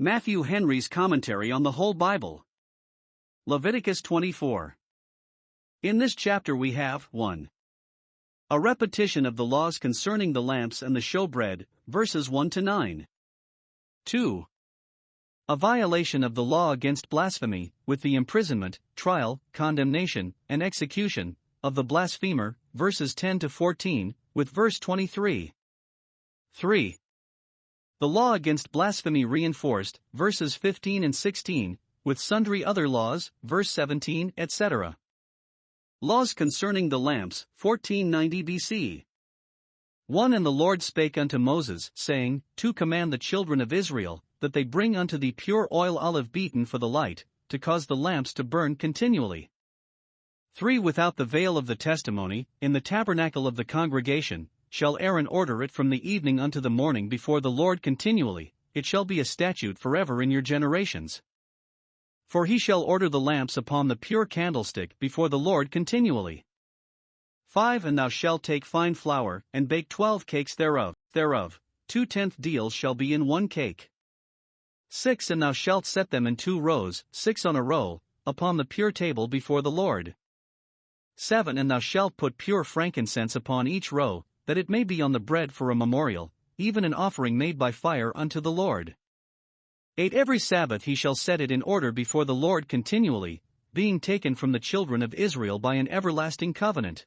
Matthew Henry's Commentary on the Whole Bible. Leviticus 24. In this chapter we have 1. A repetition of the laws concerning the lamps and the showbread, verses 1 to 9. 2. A violation of the law against blasphemy, with the imprisonment, trial, condemnation, and execution of the blasphemer, verses 10 to 14, with verse 23. 3. The law against blasphemy reinforced, verses 15 and 16, with sundry other laws, verse 17, etc. Laws concerning the lamps, 1490 BC. 1. And the Lord spake unto Moses, saying, to command the children of Israel, that they bring unto thee pure oil olive beaten for the light, to cause the lamps to burn continually. 3. Without the veil of the testimony, in the tabernacle of the congregation, shall Aaron order it from the evening unto the morning before the Lord continually, it shall be a statute forever in your generations. For he shall order the lamps upon the pure candlestick before the Lord continually. 5. And thou shalt take fine flour, and bake 12 cakes thereof, 2/10 deals shall be in 1 cake. 6. And thou shalt set them in 2 rows, 6 on a row, upon the pure table before the Lord. 7. And thou shalt put pure frankincense upon each row, that it may be on the bread for a memorial, even an offering made by fire unto the Lord. 8. Every Sabbath he shall set it in order before the Lord continually, being taken from the children of Israel by an everlasting covenant.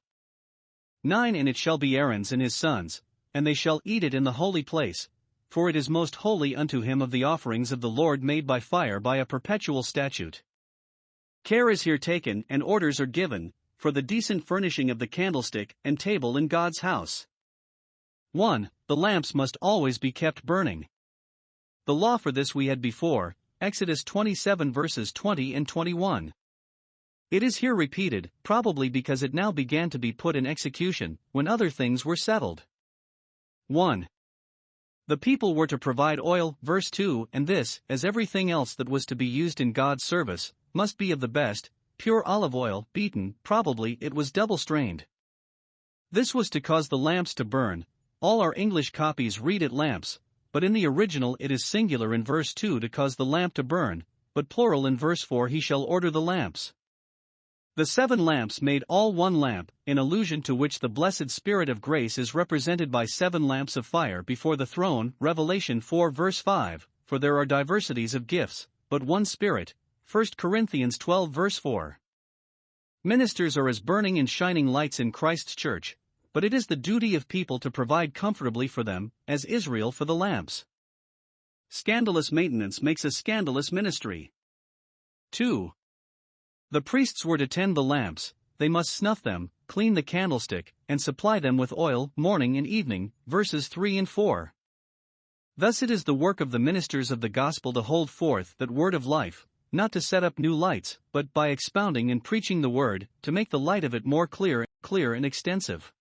9. And it shall be Aaron's and his sons, and they shall eat it in the holy place, for it is most holy unto him of the offerings of the Lord made by fire by a perpetual statute. Care is here taken and orders are given, for the decent furnishing of the candlestick and table in God's house. 1. The lamps must always be kept burning. The law for this we had before, Exodus 27 verses 20 and 21. It is here repeated, probably because it now began to be put in execution, when other things were settled. 1. The people were to provide oil, verse 2, and this, as everything else that was to be used in God's service, must be of the best, pure olive oil, beaten, probably it was double-strained. This was to cause the lamps to burn. All our English copies read it lamps, but in the original it is singular in verse 2 to cause the lamp to burn, but plural in verse 4 he shall order the lamps. The 7 lamps made all 1 lamp, in allusion to which the blessed Spirit of grace is represented by 7 lamps of fire before the throne, Revelation 4 verse 5, for there are diversities of gifts, but one Spirit, 1 Corinthians 12 verse 4. Ministers are as burning and shining lights in Christ's church, but it is the duty of people to provide comfortably for them, as Israel for the lamps. Scandalous maintenance makes a scandalous ministry. 2. The priests were to tend the lamps, they must snuff them, clean the candlestick, and supply them with oil, morning and evening, verses 3 and 4. Thus it is the work of the ministers of the gospel to hold forth that word of life, not to set up new lights, but by expounding and preaching the word, to make the light of it more clear and extensive.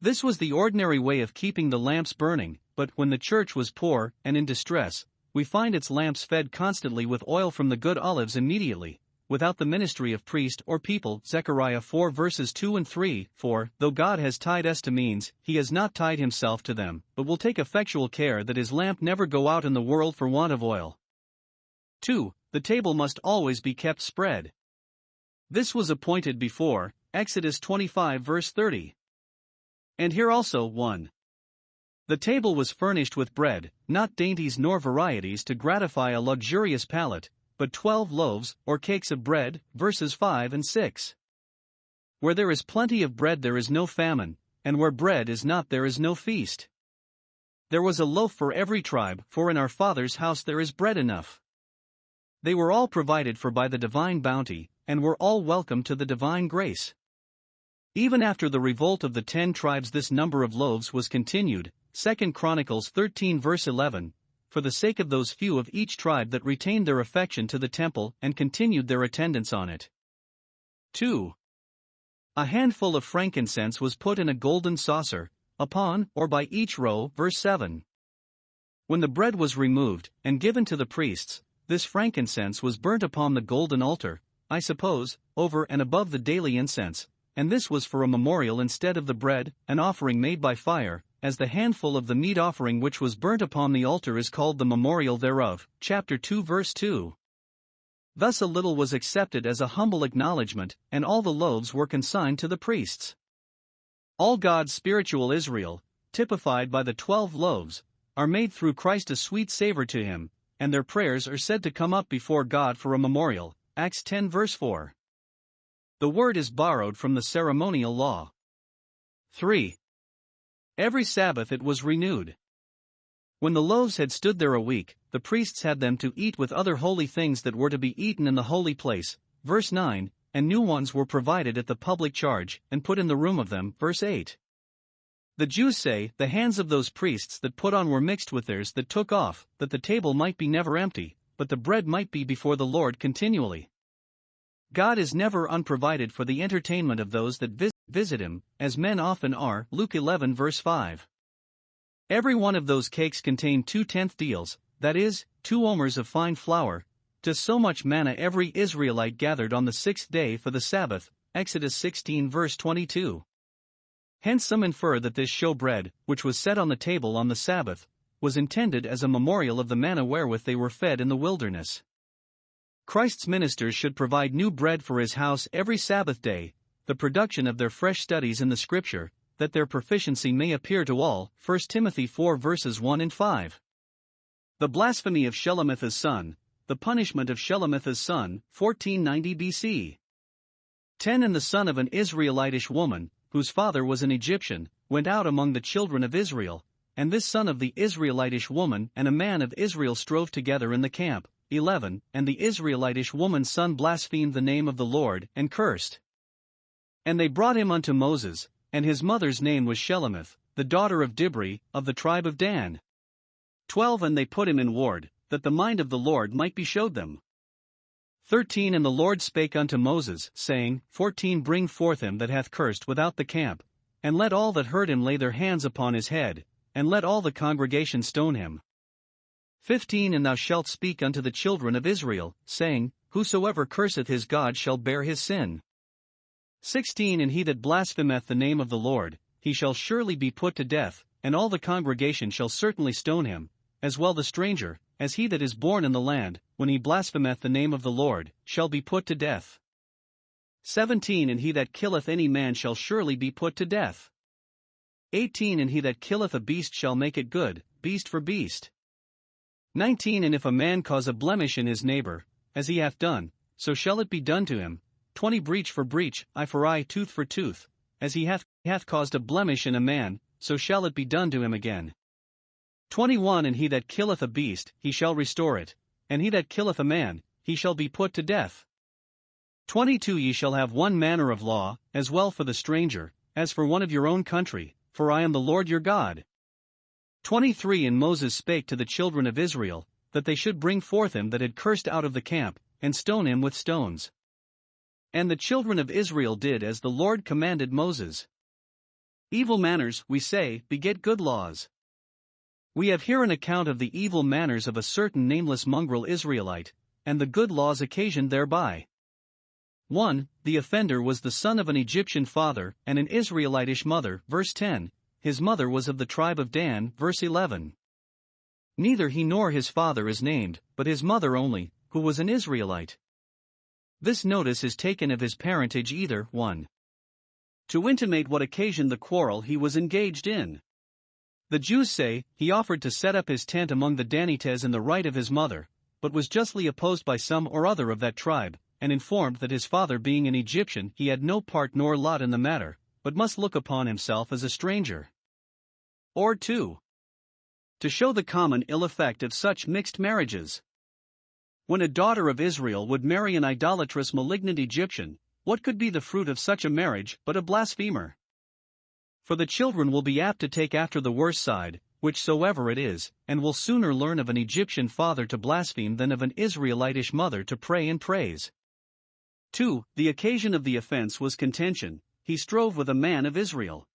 This was the ordinary way of keeping the lamps burning, but when the church was poor and in distress, we find its lamps fed constantly with oil from the good olives immediately, without the ministry of priest or people. Zechariah 4 verses 2 and 3, for, though God has tied us to means, he has not tied himself to them, but will take effectual care that his lamp never go out in the world for want of oil. 2. The table must always be kept spread. This was appointed before, Exodus 25 verse 30. And here also 1. The table was furnished with bread, not dainties nor varieties to gratify a luxurious palate, but 12 loaves, or cakes of bread, verses 5 and 6. Where there is plenty of bread there is no famine, and where bread is not there is no feast. There was a loaf for every tribe, for in our Father's house there is bread enough. They were all provided for by the divine bounty, and were all welcome to the divine grace. Even after the revolt of the 10 tribes this number of loaves was continued, 2 Chronicles 13 verse 11, for the sake of those few of each tribe that retained their affection to the temple and continued their attendance on it. 2. A handful of frankincense was put in a golden saucer, upon or by each row, verse 7. When the bread was removed and given to the priests, this frankincense was burnt upon the golden altar, I suppose, over and above the daily incense, and this was for a memorial instead of the bread, an offering made by fire, as the handful of the meat offering which was burnt upon the altar is called the memorial thereof. Chapter 2 verse 2. Thus a little was accepted as a humble acknowledgement, and all the loaves were consigned to the priests. All God's spiritual Israel, typified by the 12 loaves, are made through Christ a sweet savor to him, and their prayers are said to come up before God for a memorial. Acts 10 verse 4. The word is borrowed from the ceremonial law. 3. Every Sabbath it was renewed. When the loaves had stood there a week, the priests had them to eat with other holy things that were to be eaten in the holy place. Verse 9, and new ones were provided at the public charge, and put in the room of them. Verse 8. The Jews say, the hands of those priests that put on were mixed with theirs that took off, that the table might be never empty, but the bread might be before the Lord continually. God is never unprovided for the entertainment of those that visit him, as men often are. Luke 11 verse 5. Every one of those cakes contained 2/10 deals, that is, 2 omers of fine flour, to so much manna every Israelite gathered on the 6th day for the Sabbath. Exodus 16 verse 22. Hence some infer that this showbread, which was set on the table on the Sabbath, was intended as a memorial of the manna wherewith they were fed in the wilderness. Christ's ministers should provide new bread for his house every Sabbath day, the production of their fresh studies in the Scripture, that their proficiency may appear to all. 1 Timothy 4 verses 1 and 5. The blasphemy of Shelemith's son, the punishment of Shelemith's son. 1490 BC. 10. And the son of an Israelitish woman, whose father was an Egyptian, went out among the children of Israel, and this son of the Israelitish woman and a man of Israel strove together in the camp. 11. And the Israelitish woman's son blasphemed the name of the Lord, and cursed. And they brought him unto Moses, and his mother's name was Shelemith, the daughter of Dibri, of the tribe of Dan. 12. And they put him in ward, that the mind of the Lord might be showed them. 13. And the Lord spake unto Moses, saying, 14. Bring forth him that hath cursed without the camp, and let all that heard him lay their hands upon his head, and let all the congregation stone him. 15. And thou shalt speak unto the children of Israel, saying, whosoever curseth his God shall bear his sin. 16. And he that blasphemeth the name of the Lord, he shall surely be put to death, and all the congregation shall certainly stone him, as well the stranger, as he that is born in the land, when he blasphemeth the name of the Lord, shall be put to death. 17. And he that killeth any man shall surely be put to death. 18. And he that killeth a beast shall make it good, beast for beast. 19. And if a man cause a blemish in his neighbor, as he hath done, so shall it be done to him. 20. Breach for breach, eye for eye, tooth for tooth, as he hath caused a blemish in a man, so shall it be done to him again. 21. And he that killeth a beast, he shall restore it, and he that killeth a man, he shall be put to death. 22. Ye shall have one manner of law, as well for the stranger, as for one of your own country, for I am the Lord your God. 23. And Moses spake to the children of Israel, that they should bring forth him that had cursed out of the camp, and stone him with stones. And the children of Israel did as the Lord commanded Moses. Evil manners, we say, beget good laws. We have here an account of the evil manners of a certain nameless mongrel Israelite, and the good laws occasioned thereby. 1. The offender was the son of an Egyptian father and an Israelitish mother. Verse 10. His mother was of the tribe of Dan. Verse 11. Neither he nor his father is named, but his mother only, who was an Israelite. This notice is taken of his parentage either 1. To intimate what occasioned the quarrel he was engaged in. The Jews say, he offered to set up his tent among the Danites in the right of his mother, but was justly opposed by some or other of that tribe, and informed that his father being an Egyptian he had no part nor lot in the matter, but must look upon himself as a stranger. Or 2. To show the common ill effect of such mixed marriages. When a daughter of Israel would marry an idolatrous malignant Egyptian, what could be the fruit of such a marriage but a blasphemer? For the children will be apt to take after the worse side, whichsoever it is, and will sooner learn of an Egyptian father to blaspheme than of an Israelitish mother to pray and praise. 2. The occasion of the offense was contention. He strove with a man of Israel.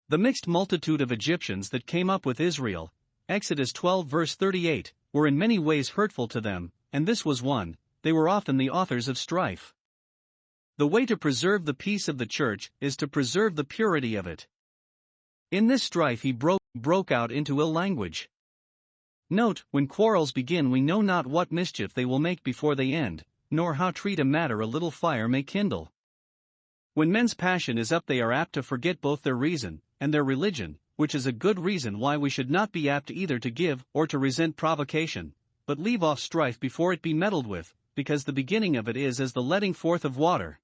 The mixed multitude of Egyptians that came up with Israel, Exodus 12 verse 38, were in many ways hurtful to them, and this was one. They were often the authors of strife. The way to preserve the peace of the church is to preserve the purity of it. In this strife he broke out into ill language. Note, when quarrels begin we know not what mischief they will make before they end, nor how treat a matter a little fire may kindle. When men's passion is up they are apt to forget both their reason and their religion, which is a good reason why we should not be apt either to give or to resent provocation, but leave off strife before it be meddled with, because the beginning of it is as the letting forth of water.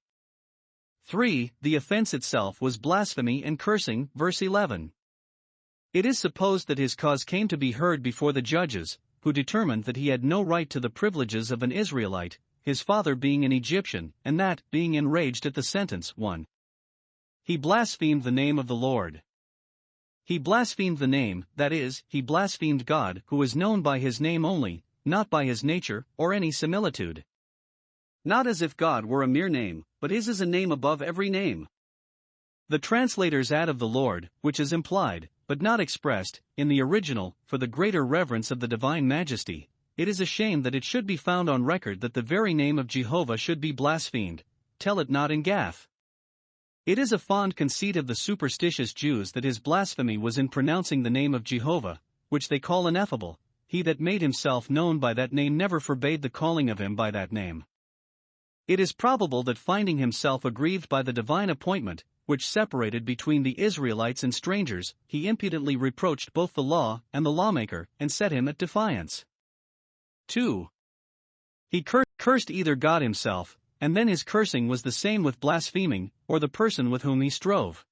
3. The offense itself was blasphemy and cursing, verse 11. It is supposed that his cause came to be heard before the judges, who determined that he had no right to the privileges of an Israelite, his father being an Egyptian, and that, being enraged at the sentence, 1. He blasphemed the name of the Lord. He blasphemed the name, that is, he blasphemed God, who is known by his name only, not by his nature, or any similitude. Not as if God were a mere name, but his is a name above every name. The translators add of the Lord, which is implied, but not expressed, in the original, for the greater reverence of the divine majesty. It is a shame that it should be found on record that the very name of Jehovah should be blasphemed. Tell it not in Gath. It is a fond conceit of the superstitious Jews that his blasphemy was in pronouncing the name of Jehovah, which they call ineffable. He that made himself known by that name never forbade the calling of him by that name. It is probable that finding himself aggrieved by the divine appointment, which separated between the Israelites and strangers, he impudently reproached both the law and the lawmaker, and set him at defiance. 2. He cursed either God himself, and then his cursing was the same with blaspheming, or the person with whom he strove.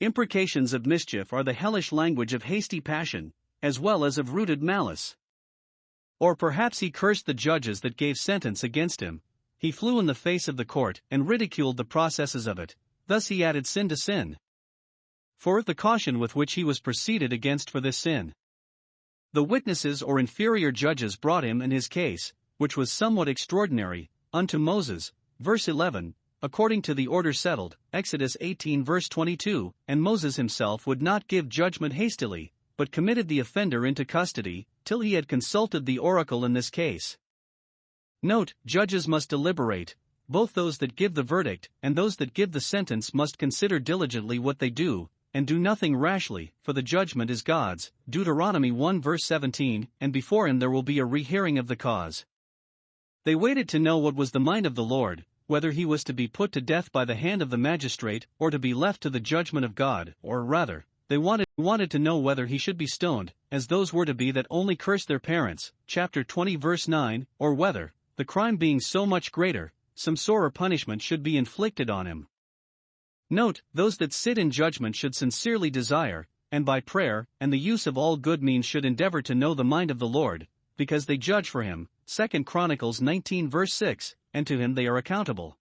Imprecations of mischief are the hellish language of hasty passion, as well as of rooted malice. Or perhaps he cursed the judges that gave sentence against him. He flew in the face of the court, and ridiculed the processes of it. Thus he added sin to sin. 4. The caution with which he was proceeded against for this sin. The witnesses or inferior judges brought him and his case, which was somewhat extraordinary, unto Moses, verse 11, according to the order settled, Exodus 18 verse 22, and Moses himself would not give judgment hastily, but committed the offender into custody, till he had consulted the oracle in this case. Note, judges must deliberate. Both those that give the verdict and those that give the sentence must consider diligently what they do, and do nothing rashly, for the judgment is God's, Deuteronomy 1 verse 17, and before him there will be a rehearing of the cause. They waited to know what was the mind of the Lord, whether he was to be put to death by the hand of the magistrate, or to be left to the judgment of God, or rather, they wanted to know whether he should be stoned, as those were to be that only cursed their parents, chapter 20 verse 9, or whether, the crime being so much greater, some sorer punishment should be inflicted on him. Note, those that sit in judgment should sincerely desire, and by prayer, and the use of all good means should endeavor to know the mind of the Lord, because they judge for him, 2 Chronicles 19 verse 6, and to him they are accountable.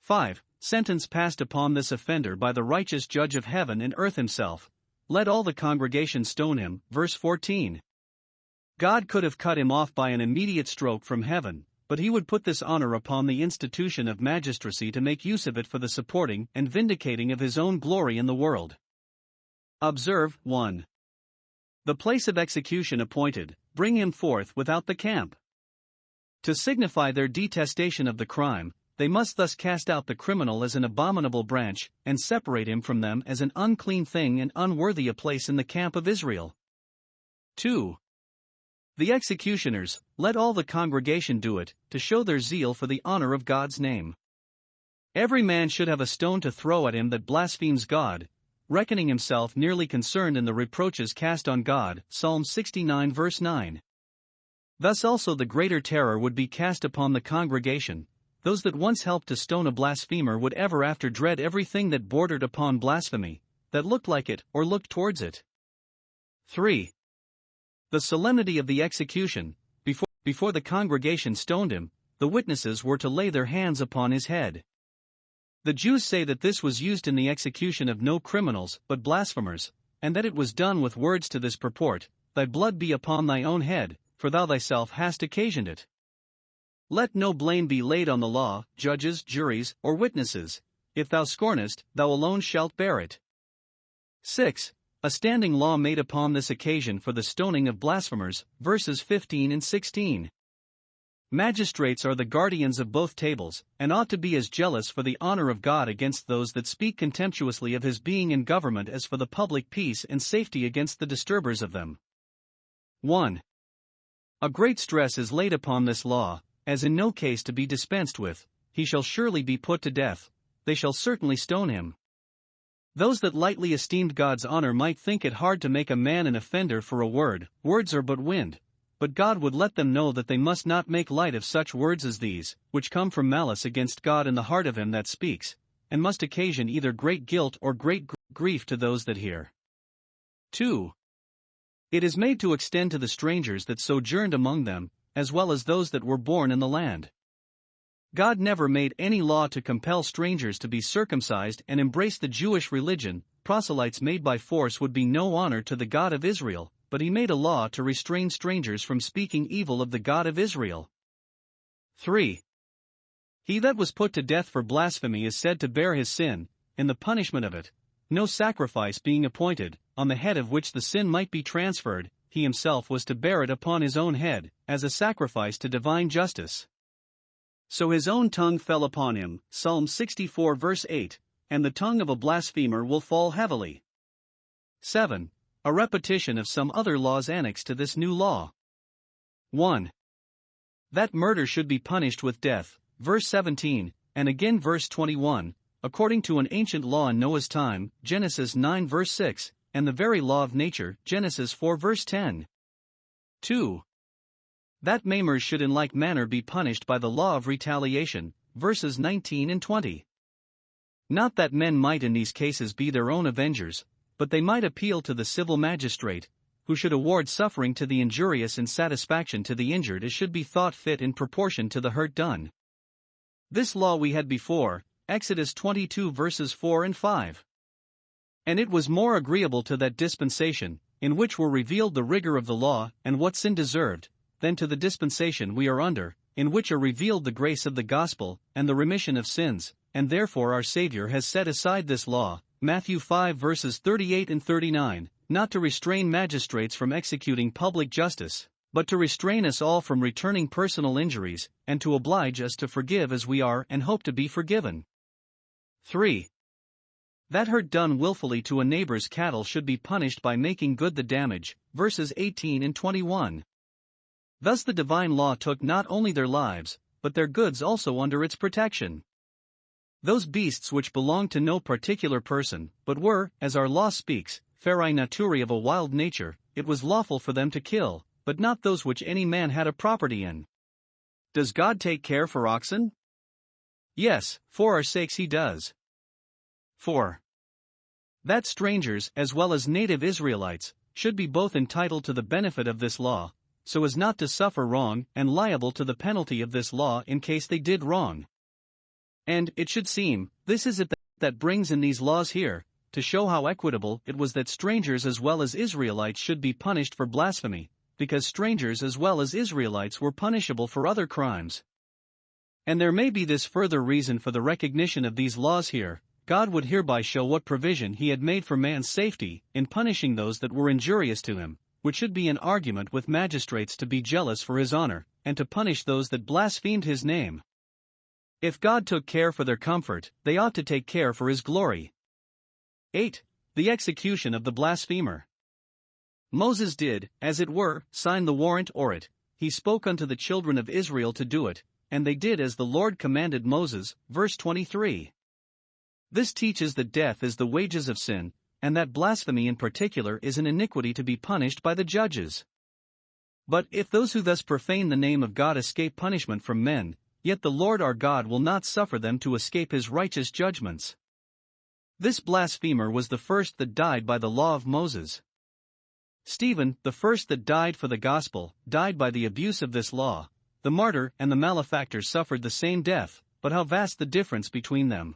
5. Sentence passed upon this offender by the righteous judge of heaven and earth himself. Let all the congregation stone him, verse 14. God could have cut him off by an immediate stroke from heaven, but he would put this honor upon the institution of magistracy to make use of it for the supporting and vindicating of his own glory in the world. Observe, 1. The place of execution appointed, bring him forth without the camp. To signify their detestation of the crime, they must thus cast out the criminal as an abominable branch, and separate him from them as an unclean thing and unworthy a place in the camp of Israel. 2. The executioners, let all the congregation do it, to show their zeal for the honor of God's name. Every man should have a stone to throw at him that blasphemes God, reckoning himself nearly concerned in the reproaches cast on God, Psalm 69 verse 9. Thus also the greater terror would be cast upon the congregation. Those that once helped to stone a blasphemer would ever after dread everything that bordered upon blasphemy, that looked like it or looked towards it. 3. The solemnity of the execution. Before the congregation stoned him, the witnesses were to lay their hands upon his head. The Jews say that this was used in the execution of no criminals but blasphemers, and that it was done with words to this purport, Thy blood be upon thy own head, for thou thyself hast occasioned it. Let no blame be laid on the law, judges, juries, or witnesses. If thou scornest, thou alone shalt bear it. 6. A standing law made upon this occasion for the stoning of blasphemers, verses 15 and 16. Magistrates are the guardians of both tables, and ought to be as jealous for the honor of God against those that speak contemptuously of his being in government as for the public peace and safety against the disturbers of them. 1. A great stress is laid upon this law, as in no case to be dispensed with. He shall surely be put to death, they shall certainly stone him. Those that lightly esteemed God's honor might think it hard to make a man an offender for a word. Words are but wind. But God would let them know that they must not make light of such words as these, which come from malice against God in the heart of him that speaks, and must occasion either great guilt or great grief to those that hear. 2. It is made to extend to the strangers that sojourned among them, as well as those that were born in the land. God never made any law to compel strangers to be circumcised and embrace the Jewish religion. Proselytes made by force would be no honor to the God of Israel, but he made a law to restrain strangers from speaking evil of the God of Israel. 3. He that was put to death for blasphemy is said to bear his sin, in the punishment of it, no sacrifice being appointed, on the head of which the sin might be transferred, he himself was to bear it upon his own head, as a sacrifice to divine justice. So his own tongue fell upon him, Psalm 64 verse 8, and the tongue of a blasphemer will fall heavily. 7. A repetition of some other laws annexed to this new law. 1. That murder should be punished with death, verse 17, and again verse 21, according to an ancient law in Noah's time, Genesis 9 verse 6, and the very law of nature, Genesis 4 verse 10. 2. That maimers should in like manner be punished by the law of retaliation, verses 19 and 20. Not that men might in these cases be their own avengers, but they might appeal to the civil magistrate, who should award suffering to the injurious and satisfaction to the injured as should be thought fit in proportion to the hurt done. This law we had before, Exodus 22 verses 4 and 5. And it was more agreeable to that dispensation, in which were revealed the rigor of the law and what sin deserved, than to the dispensation we are under, in which are revealed the grace of the gospel and the remission of sins, and therefore our Savior has set aside this law, Matthew 5 verses 38 and 39, not to restrain magistrates from executing public justice, but to restrain us all from returning personal injuries, and to oblige us to forgive as we are and hope to be forgiven. 3. That hurt done willfully to a neighbor's cattle should be punished by making good the damage, verses 18 and 21. Thus the divine law took not only their lives, but their goods also under its protection. Those beasts which belonged to no particular person, but were, as our law speaks, ferae naturae of a wild nature, it was lawful for them to kill, but not those which any man had a property in. Does God take care for oxen? Yes, for our sakes he does. 4. That strangers, as well as native Israelites, should be both entitled to the benefit of this law, so as not to suffer wrong, and liable to the penalty of this law in case they did wrong. And, it should seem, this is it that brings in these laws here, to show how equitable it was that strangers as well as Israelites should be punished for blasphemy, because strangers as well as Israelites were punishable for other crimes. And there may be this further reason for the recognition of these laws here. God would hereby show what provision he had made for man's safety, in punishing those that were injurious to him, which should be an argument with magistrates to be jealous for his honor, and to punish those that blasphemed his name. If God took care for their comfort, they ought to take care for his glory. 8. The execution of the blasphemer. Moses did, as it were, sign the warrant or it, he spoke unto the children of Israel to do it, and they did as the Lord commanded Moses, verse 23. This teaches that death is the wages of sin, and that blasphemy in particular is an iniquity to be punished by the judges. But if those who thus profane the name of God escape punishment from men, yet the Lord our God will not suffer them to escape his righteous judgments. This blasphemer was the first that died by the law of Moses. Stephen, the first that died for the gospel, died by the abuse of this law. The martyr and the malefactor suffered the same death, but how vast the difference between them.